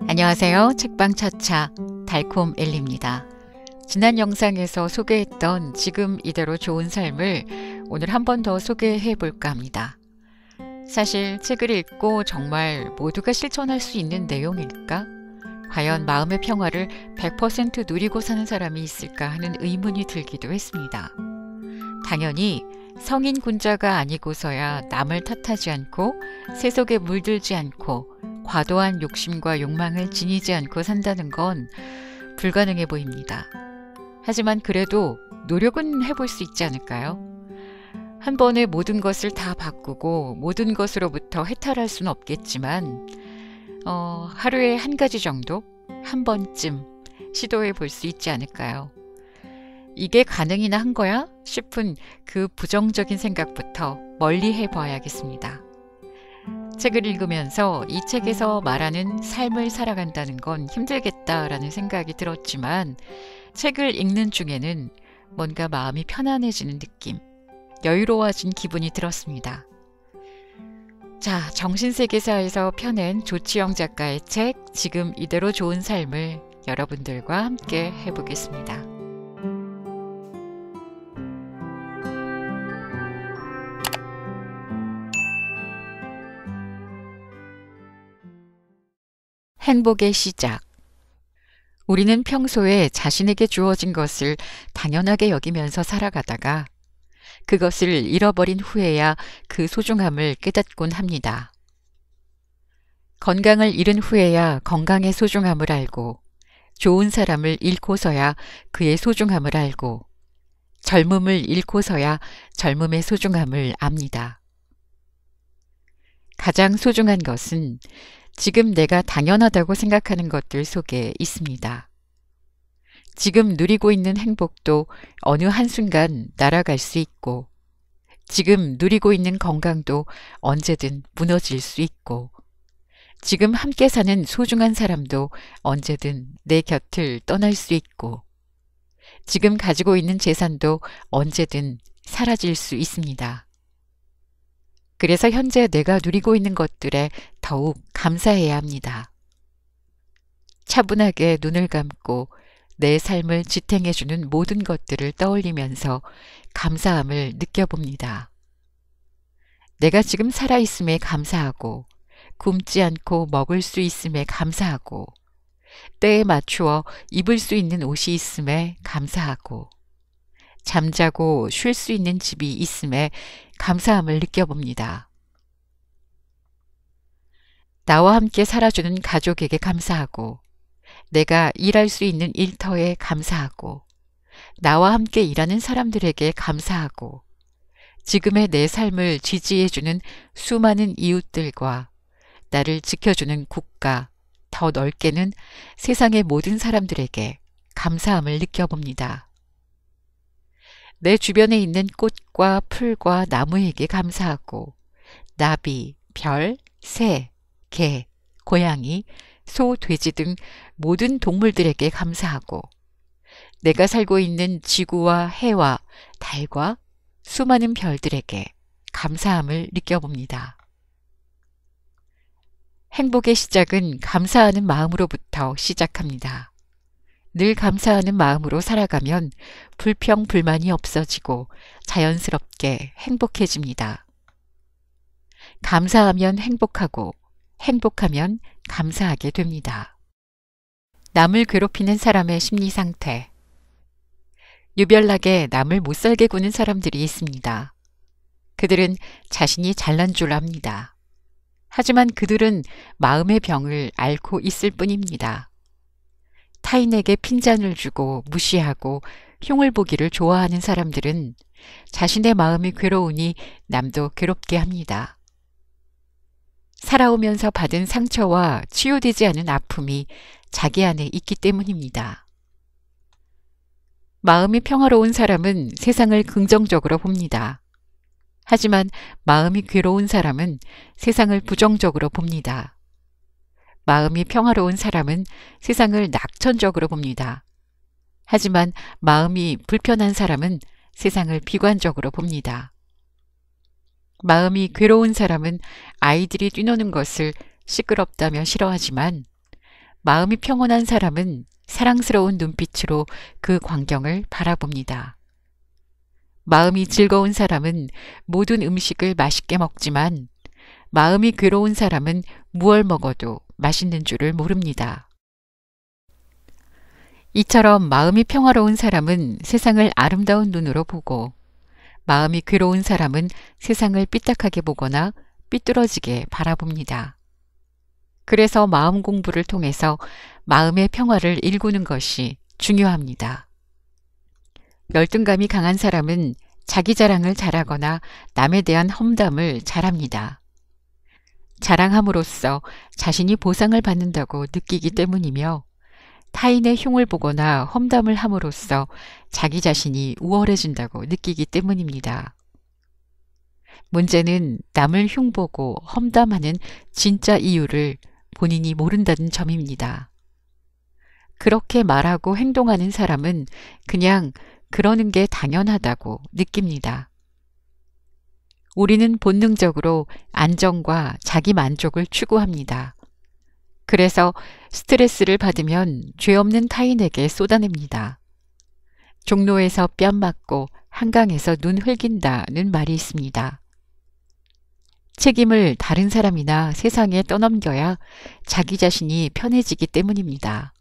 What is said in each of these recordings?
안녕하세요. 책방차차 달콤 엘리입니다. 지난 영상에서 소개했던 지금 이대로 좋은 삶을 오늘 한 번 더 소개해 볼까 합니다. 사실 책을 읽고 정말 모두가 실천할 수 있는 내용일까? 과연 마음의 평화를 100% 누리고 사는 사람이 있을까 하는 의문이 들기도 했습니다. 당연히 성인 군자가 아니고서야 남을 탓하지 않고 세속에 물들지 않고 과도한 욕심과 욕망을 지니지 않고 산다는 건 불가능해 보입니다. 하지만 그래도 노력은 해볼 수 있지 않을까요? 한 번에 모든 것을 다 바꾸고 모든 것으로부터 해탈할 수는 없겠지만 하루에 한 가지 정도? 한 번쯤 시도해 볼 수 있지 않을까요? 이게 가능이나 한 거야? 싶은 그 부정적인 생각부터 멀리 해봐야겠습니다. 책을 읽으면서 이 책에서 말하는 삶을 살아간다는 건 힘들겠다라는 생각이 들었지만 책을 읽는 중에는 뭔가 마음이 편안해지는 느낌, 여유로워진 기분이 들었습니다. 자, 정신세계사에서 펴낸 조치영 작가의 책 지금 이대로 좋은 삶을 여러분들과 함께 해보겠습니다. 행복의 시작. 우리는 평소에 자신에게 주어진 것을 당연하게 여기면서 살아가다가 그것을 잃어버린 후에야 그 소중함을 깨닫곤 합니다. 건강을 잃은 후에야 건강의 소중함을 알고, 좋은 사람을 잃고서야 그의 소중함을 알고, 젊음을 잃고서야 젊음의 소중함을 압니다. 가장 소중한 것은 지금 내가 당연하다고 생각하는 것들 속에 있습니다. 지금 누리고 있는 행복도 어느 한순간 날아갈 수 있고, 지금 누리고 있는 건강도 언제든 무너질 수 있고, 지금 함께 사는 소중한 사람도 언제든 내 곁을 떠날 수 있고, 지금 가지고 있는 재산도 언제든 사라질 수 있습니다. 그래서 현재 내가 누리고 있는 것들에 더욱 감사해야 합니다. 차분하게 눈을 감고 내 삶을 지탱해주는 모든 것들을 떠올리면서 감사함을 느껴봅니다. 내가 지금 살아있음에 감사하고, 굶지 않고 먹을 수 있음에 감사하고, 때에 맞추어 입을 수 있는 옷이 있음에 감사하고, 잠자고 쉴 수 있는 집이 있음에 감사함을 느껴봅니다. 나와 함께 살아주는 가족에게 감사하고, 내가 일할 수 있는 일터에 감사하고, 나와 함께 일하는 사람들에게 감사하고, 지금의 내 삶을 지지해주는 수많은 이웃들과 나를 지켜주는 국가, 더 넓게는 세상의 모든 사람들에게 감사함을 느껴봅니다. 내 주변에 있는 꽃과 풀과 나무에게 감사하고, 나비, 별, 새, 개, 고양이, 소, 돼지 등 모든 동물들에게 감사하고, 내가 살고 있는 지구와 해와 달과 수많은 별들에게 감사함을 느껴봅니다. 행복의 시작은 감사하는 마음으로부터 시작합니다. 늘 감사하는 마음으로 살아가면 불평, 불만이 없어지고 자연스럽게 행복해집니다. 감사하면 행복하고, 행복하면 감사하게 됩니다. 남을 괴롭히는 사람의 심리 상태. 유별나게 남을 못살게 구는 사람들이 있습니다. 그들은 자신이 잘난 줄 압니다. 하지만 그들은 마음의 병을 앓고 있을 뿐입니다. 타인에게 핀잔을 주고 무시하고 흉을 보기를 좋아하는 사람들은 자신의 마음이 괴로우니 남도 괴롭게 합니다. 살아오면서 받은 상처와 치유되지 않은 아픔이 자기 안에 있기 때문입니다. 마음이 평화로운 사람은 세상을 긍정적으로 봅니다. 하지만 마음이 괴로운 사람은 세상을 부정적으로 봅니다. 마음이 평화로운 사람은 세상을 낙천적으로 봅니다. 하지만 마음이 불편한 사람은 세상을 비관적으로 봅니다. 마음이 괴로운 사람은 아이들이 뛰노는 것을 시끄럽다며 싫어하지만 마음이 평온한 사람은 사랑스러운 눈빛으로 그 광경을 바라봅니다. 마음이 즐거운 사람은 모든 음식을 맛있게 먹지만 마음이 괴로운 사람은 무얼 먹어도 맛있는 줄을 모릅니다. 이처럼 마음이 평화로운 사람은 세상을 아름다운 눈으로 보고 마음이 괴로운 사람은 세상을 삐딱하게 보거나 삐뚤어지게 바라봅니다. 그래서 마음 공부를 통해서 마음의 평화를 일구는 것이 중요합니다. 열등감이 강한 사람은 자기 자랑을 잘하거나 남에 대한 험담을 잘합니다. 자랑함으로써 자신이 보상을 받는다고 느끼기 때문이며 타인의 흉을 보거나 험담을 함으로써 자기 자신이 우월해진다고 느끼기 때문입니다. 문제는 남을 흉보고 험담하는 진짜 이유를 본인이 모른다는 점입니다. 그렇게 말하고 행동하는 사람은 그냥 그러는 게 당연하다고 느낍니다. 우리는 본능적으로 안정과 자기 만족을 추구합니다. 그래서 스트레스를 받으면 죄 없는 타인에게 쏟아냅니다. 종로에서 뺨 맞고 한강에서 눈 흘긴다는 말이 있습니다. 책임을 다른 사람이나 세상에 떠넘겨야 자기 자신이 편해지기 때문입니다.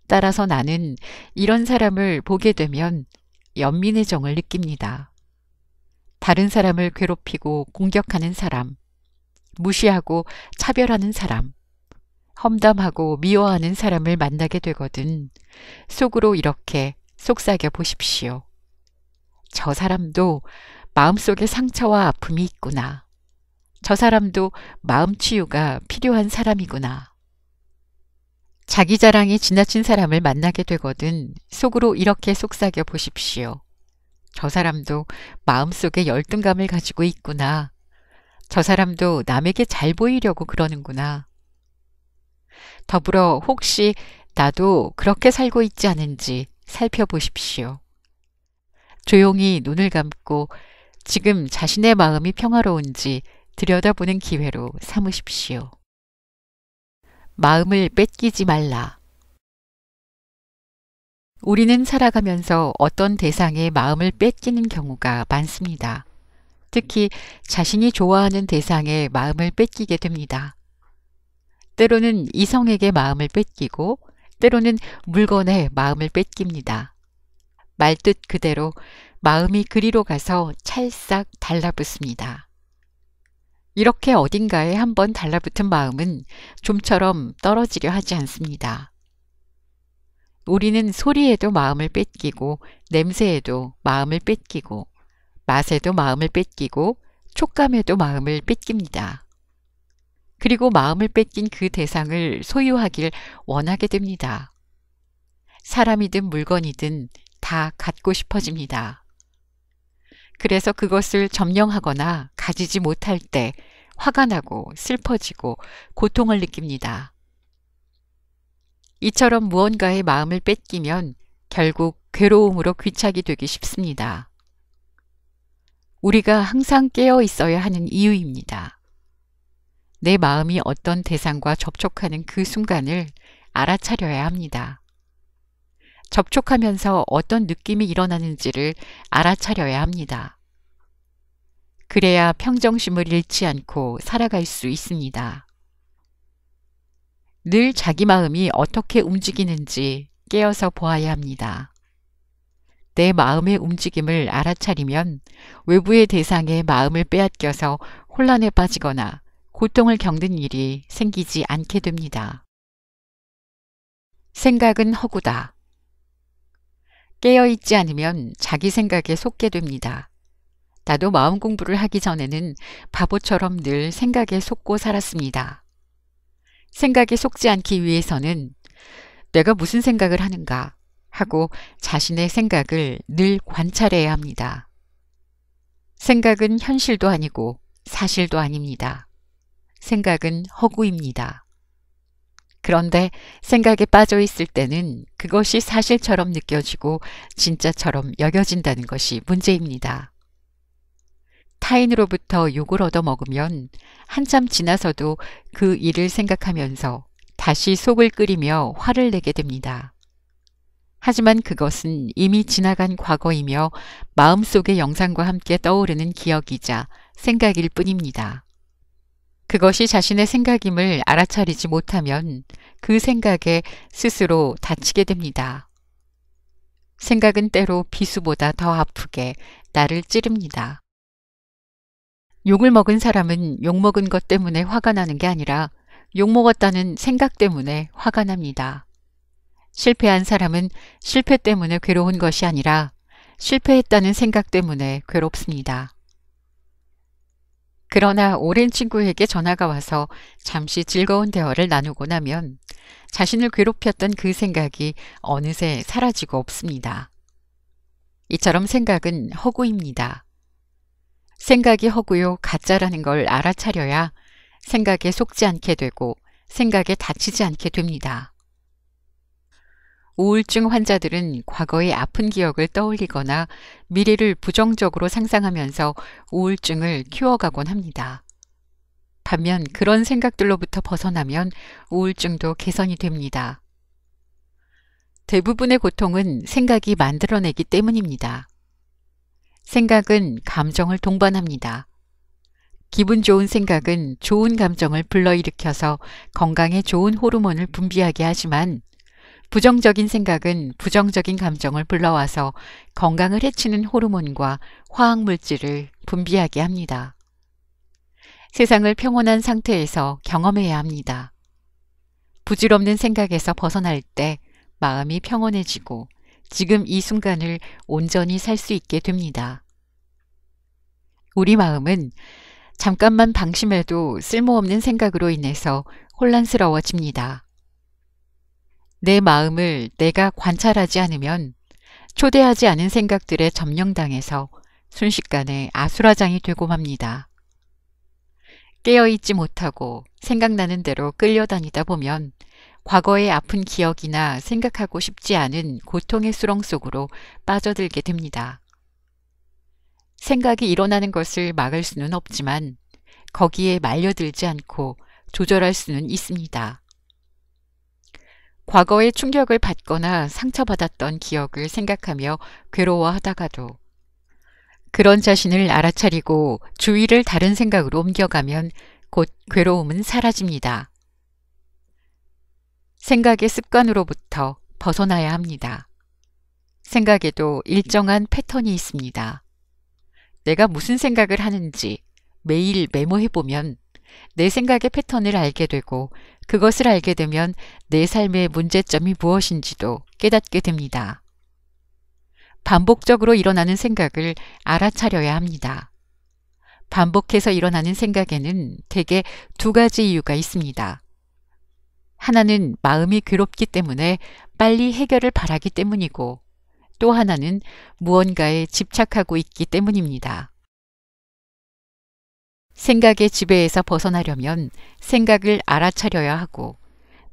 따라서 나는 이런 사람을 보게 되면 연민의 정을 느낍니다. 다른 사람을 괴롭히고 공격하는 사람, 무시하고 차별하는 사람, 험담하고 미워하는 사람을 만나게 되거든 속으로 이렇게 속삭여 보십시오. 저 사람도 마음속에 상처와 아픔이 있구나. 저 사람도 마음 치유가 필요한 사람이구나. 자기 자랑이 지나친 사람을 만나게 되거든 속으로 이렇게 속삭여 보십시오. 저 사람도 마음속에 열등감을 가지고 있구나. 저 사람도 남에게 잘 보이려고 그러는구나. 더불어 혹시 나도 그렇게 살고 있지 않은지 살펴보십시오. 조용히 눈을 감고 지금 자신의 마음이 평화로운지 들여다보는 기회로 삼으십시오. 마음을 뺏기지 말라. 우리는 살아가면서 어떤 대상의 마음을 뺏기는 경우가 많습니다. 특히 자신이 좋아하는 대상의 마음을 뺏기게 됩니다. 때로는 이성에게 마음을 뺏기고 때로는 물건에 마음을 뺏깁니다. 말뜻 그대로 마음이 그리로 가서 찰싹 달라붙습니다. 이렇게 어딘가에 한번 달라붙은 마음은 좀처럼 떨어지려 하지 않습니다. 우리는 소리에도 마음을 뺏기고 냄새에도 마음을 뺏기고 맛에도 마음을 뺏기고 촉감에도 마음을 뺏깁니다. 그리고 마음을 뺏긴 그 대상을 소유하길 원하게 됩니다. 사람이든 물건이든 다 갖고 싶어집니다. 그래서 그것을 점령하거나 가지지 못할 때 화가 나고 슬퍼지고 고통을 느낍니다. 이처럼 무언가의 마음을 뺏기면 결국 괴로움으로 귀착이 되기 쉽습니다. 우리가 항상 깨어 있어야 하는 이유입니다. 내 마음이 어떤 대상과 접촉하는 그 순간을 알아차려야 합니다. 접촉하면서 어떤 느낌이 일어나는지를 알아차려야 합니다. 그래야 평정심을 잃지 않고 살아갈 수 있습니다. 늘 자기 마음이 어떻게 움직이는지 깨어서 보아야 합니다. 내 마음의 움직임을 알아차리면 외부의 대상에 마음을 빼앗겨서 혼란에 빠지거나 고통을 겪는 일이 생기지 않게 됩니다. 생각은 허구다. 깨어있지 않으면 자기 생각에 속게 됩니다. 나도 마음 공부를 하기 전에는 바보처럼 늘 생각에 속고 살았습니다. 생각에 속지 않기 위해서는 내가 무슨 생각을 하는가 하고 자신의 생각을 늘 관찰해야 합니다. 생각은 현실도 아니고 사실도 아닙니다. 생각은 허구입니다. 그런데 생각에 빠져 있을 때는 그것이 사실처럼 느껴지고 진짜처럼 여겨진다는 것이 문제입니다. 타인으로부터 욕을 얻어먹으면 한참 지나서도 그 일을 생각하면서 다시 속을 끓이며 화를 내게 됩니다. 하지만 그것은 이미 지나간 과거이며 마음속의 영상과 함께 떠오르는 기억이자 생각일 뿐입니다. 그것이 자신의 생각임을 알아차리지 못하면 그 생각에 스스로 다치게 됩니다. 생각은 때로 비수보다 더 아프게 나를 찌릅니다. 욕을 먹은 사람은 욕먹은 것 때문에 화가 나는 게 아니라 욕먹었다는 생각 때문에 화가 납니다. 실패한 사람은 실패 때문에 괴로운 것이 아니라 실패했다는 생각 때문에 괴롭습니다. 그러나 오랜 친구에게 전화가 와서 잠시 즐거운 대화를 나누고 나면 자신을 괴롭혔던 그 생각이 어느새 사라지고 없습니다. 이처럼 생각은 허구입니다. 생각이 허구요 가짜라는 걸 알아차려야 생각에 속지 않게 되고 생각에 다치지 않게 됩니다. 우울증 환자들은 과거의 아픈 기억을 떠올리거나 미래를 부정적으로 상상하면서 우울증을 키워가곤 합니다. 반면 그런 생각들로부터 벗어나면 우울증도 개선이 됩니다. 대부분의 고통은 생각이 만들어내기 때문입니다. 생각은 감정을 동반합니다. 기분 좋은 생각은 좋은 감정을 불러일으켜서 건강에 좋은 호르몬을 분비하게 하지만 부정적인 생각은 부정적인 감정을 불러와서 건강을 해치는 호르몬과 화학물질을 분비하게 합니다. 세상을 평온한 상태에서 경험해야 합니다. 부질없는 생각에서 벗어날 때 마음이 평온해지고 지금 이 순간을 온전히 살 수 있게 됩니다. 우리 마음은 잠깐만 방심해도 쓸모없는 생각으로 인해서 혼란스러워집니다. 내 마음을 내가 관찰하지 않으면 초대하지 않은 생각들에 점령당해서 순식간에 아수라장이 되고 맙니다. 깨어있지 못하고 생각나는 대로 끌려다니다 보면 과거의 아픈 기억이나 생각하고 싶지 않은 고통의 수렁 속으로 빠져들게 됩니다. 생각이 일어나는 것을 막을 수는 없지만 거기에 말려들지 않고 조절할 수는 있습니다. 과거의 충격을 받거나 상처받았던 기억을 생각하며 괴로워하다가도 그런 자신을 알아차리고 주의를 다른 생각으로 옮겨가면 곧 괴로움은 사라집니다. 생각의 습관으로부터 벗어나야 합니다. 생각에도 일정한 패턴이 있습니다. 내가 무슨 생각을 하는지 매일 메모해보면 내 생각의 패턴을 알게 되고 그것을 알게 되면 내 삶의 문제점이 무엇인지도 깨닫게 됩니다. 반복적으로 일어나는 생각을 알아차려야 합니다. 반복해서 일어나는 생각에는 대개 두 가지 이유가 있습니다. 하나는 마음이 괴롭기 때문에 빨리 해결을 바라기 때문이고 또 하나는 무언가에 집착하고 있기 때문입니다. 생각의 지배에서 벗어나려면 생각을 알아차려야 하고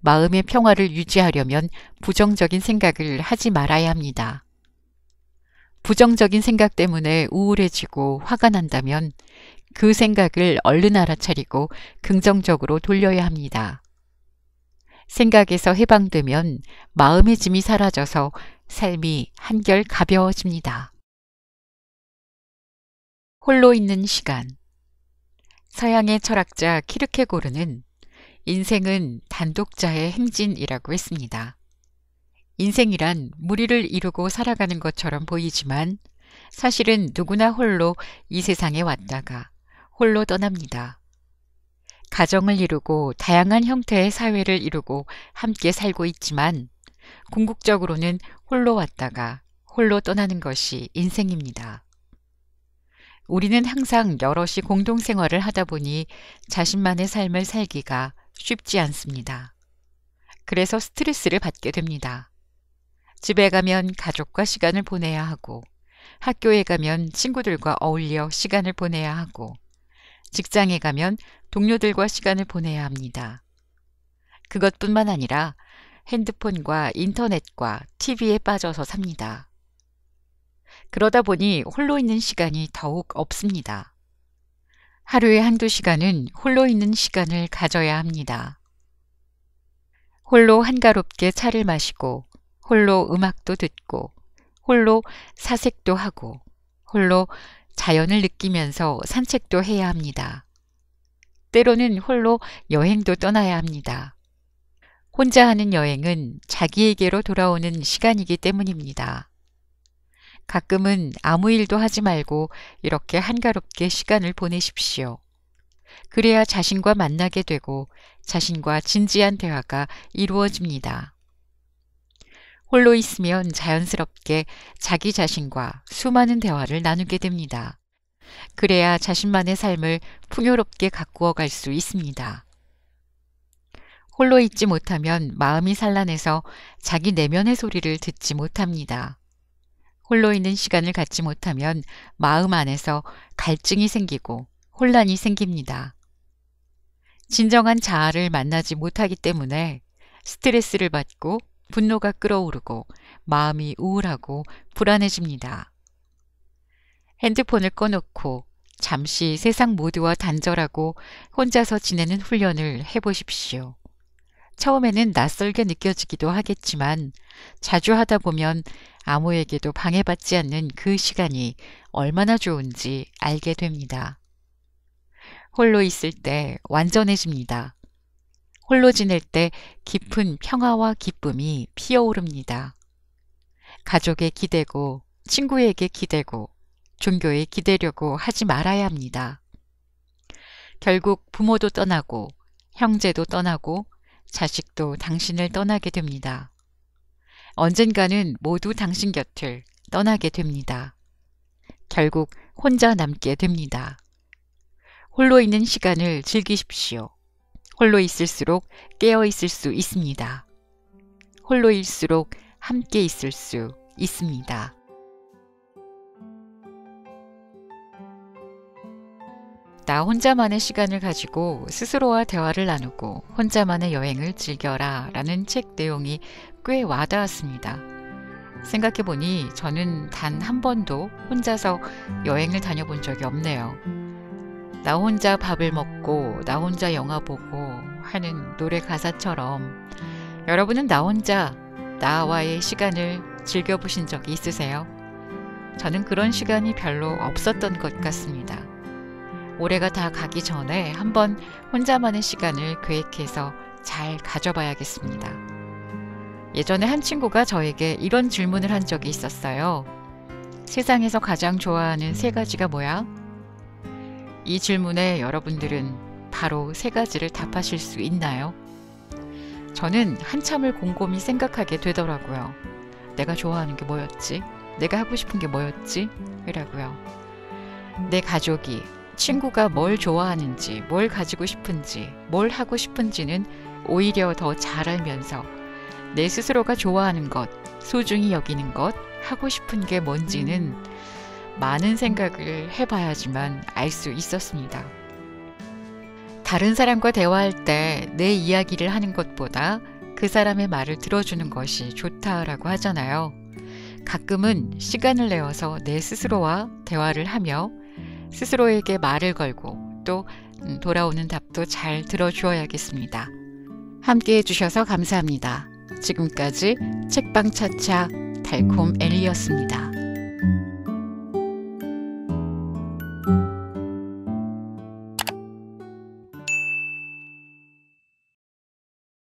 마음의 평화를 유지하려면 부정적인 생각을 하지 말아야 합니다. 부정적인 생각 때문에 우울해지고 화가 난다면 그 생각을 얼른 알아차리고 긍정적으로 돌려야 합니다. 생각에서 해방되면 마음의 짐이 사라져서 삶이 한결 가벼워집니다. 홀로 있는 시간. 서양의 철학자 키르케고르는 인생은 단독자의 행진이라고 했습니다. 인생이란 무리를 이루고 살아가는 것처럼 보이지만 사실은 누구나 홀로 이 세상에 왔다가 홀로 떠납니다. 가정을 이루고 다양한 형태의 사회를 이루고 함께 살고 있지만 궁극적으로는 홀로 왔다가 홀로 떠나는 것이 인생입니다. 우리는 항상 여럿이 공동생활을 하다 보니 자신만의 삶을 살기가 쉽지 않습니다. 그래서 스트레스를 받게 됩니다. 집에 가면 가족과 시간을 보내야 하고 학교에 가면 친구들과 어울려 시간을 보내야 하고 직장에 가면 동료들과 시간을 보내야 합니다. 그것뿐만 아니라 핸드폰과 인터넷과 TV에 빠져서 삽니다. 그러다 보니 홀로 있는 시간이 더욱 없습니다. 하루에 한두 시간은 홀로 있는 시간을 가져야 합니다. 홀로 한가롭게 차를 마시고 홀로 음악도 듣고 홀로 사색도 하고 홀로 자연을 느끼면서 산책도 해야 합니다. 때로는 홀로 여행도 떠나야 합니다. 혼자 하는 여행은 자기에게로 돌아오는 시간이기 때문입니다. 가끔은 아무 일도 하지 말고 이렇게 한가롭게 시간을 보내십시오. 그래야 자신과 만나게 되고 자신과 진지한 대화가 이루어집니다. 홀로 있으면 자연스럽게 자기 자신과 수많은 대화를 나누게 됩니다. 그래야 자신만의 삶을 풍요롭게 가꾸어 갈 수 있습니다. 홀로 있지 못하면 마음이 산란해서 자기 내면의 소리를 듣지 못합니다. 홀로 있는 시간을 갖지 못하면 마음 안에서 갈증이 생기고 혼란이 생깁니다. 진정한 자아를 만나지 못하기 때문에 스트레스를 받고 분노가 끓어오르고 마음이 우울하고 불안해집니다. 핸드폰을 꺼놓고 잠시 세상 모두와 단절하고 혼자서 지내는 훈련을 해보십시오. 처음에는 낯설게 느껴지기도 하겠지만 자주 하다 보면 아무에게도 방해받지 않는 그 시간이 얼마나 좋은지 알게 됩니다. 홀로 있을 때 완전해집니다. 홀로 지낼 때 깊은 평화와 기쁨이 피어오릅니다. 가족에 기대고 친구에게 기대고 종교에 기대려고 하지 말아야 합니다. 결국 부모도 떠나고 형제도 떠나고 자식도 당신을 떠나게 됩니다. 언젠가는 모두 당신 곁을 떠나게 됩니다. 결국 혼자 남게 됩니다. 홀로 있는 시간을 즐기십시오. 홀로 있을수록 깨어 있을 수 있습니다. 홀로일수록 함께 있을 수 있습니다. 나 혼자만의 시간을 가지고 스스로와 대화를 나누고 혼자만의 여행을 즐겨라 라는 책 내용이 꽤 와닿았습니다. 생각해보니 저는 단 한 번도 혼자서 여행을 다녀본 적이 없네요. 나 혼자 밥을 먹고 나 혼자 영화 보고 하는 노래 가사처럼 여러분은 나 혼자 나와의 시간을 즐겨보신 적이 있으세요? 저는 그런 시간이 별로 없었던 것 같습니다. 올해가 다 가기 전에 한번 혼자만의 시간을 계획해서 잘 가져봐야겠습니다. 예전에 한 친구가 저에게 이런 질문을 한 적이 있었어요. 세상에서 가장 좋아하는 3가지가 뭐야? 이 질문에 여러분들은 바로 3가지를 답하실 수 있나요? 저는 한참을 곰곰이 생각하게 되더라고요. 내가 좋아하는 게 뭐였지? 내가 하고 싶은 게 뭐였지? 이라고요. 내 가족이 친구가 뭘 좋아하는지, 뭘 가지고 싶은지, 뭘 하고 싶은지는 오히려 더 잘 알면서 내 스스로가 좋아하는 것, 소중히 여기는 것, 하고 싶은 게 뭔지는 많은 생각을 해봐야지만 알 수 있었습니다. 다른 사람과 대화할 때 내 이야기를 하는 것보다 그 사람의 말을 들어주는 것이 좋다라고 하잖아요. 가끔은 시간을 내어서 내 스스로와 대화를 하며 스스로에게 말을 걸고 또 돌아오는 답도 잘 들어주어야겠습니다. 함께 해주셔서 감사합니다. 지금까지 책방차차 달콤 엘리였습니다.